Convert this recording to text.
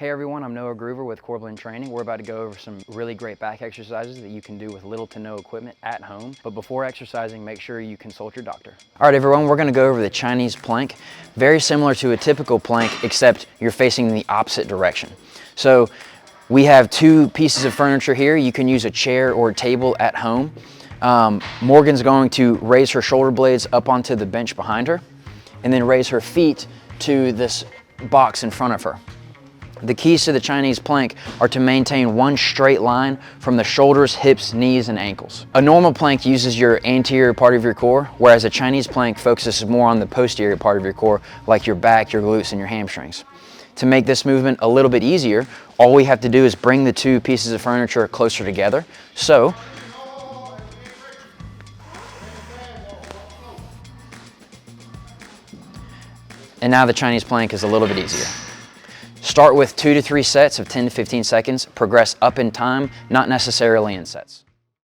Hey everyone, I'm Noah Groover with Corbin Training. We're about to go over some really great back exercises that you can do with little to no equipment at home. But before exercising, make sure you consult your doctor. All right everyone, we're gonna go over the Chinese plank. Very similar to a typical plank, except you're facing the opposite direction. So we have two pieces of furniture here. You can use a chair or a table at home. Morgan's going to raise her shoulder blades up onto the bench behind her and then raise her feet to this box in front of her. The keys to the Chinese plank are to maintain one straight line from the shoulders, hips, knees, and ankles. A normal plank uses your anterior part of your core, whereas a Chinese plank focuses more on the posterior part of your core, like your back, your glutes, and your hamstrings. To make this movement a little bit easier, all we have to do is bring the two pieces of furniture closer together. So, and now the Chinese plank is a little bit easier. Start with 2 to 3 sets of 10 to 15 seconds. Progress up in time, not necessarily in sets.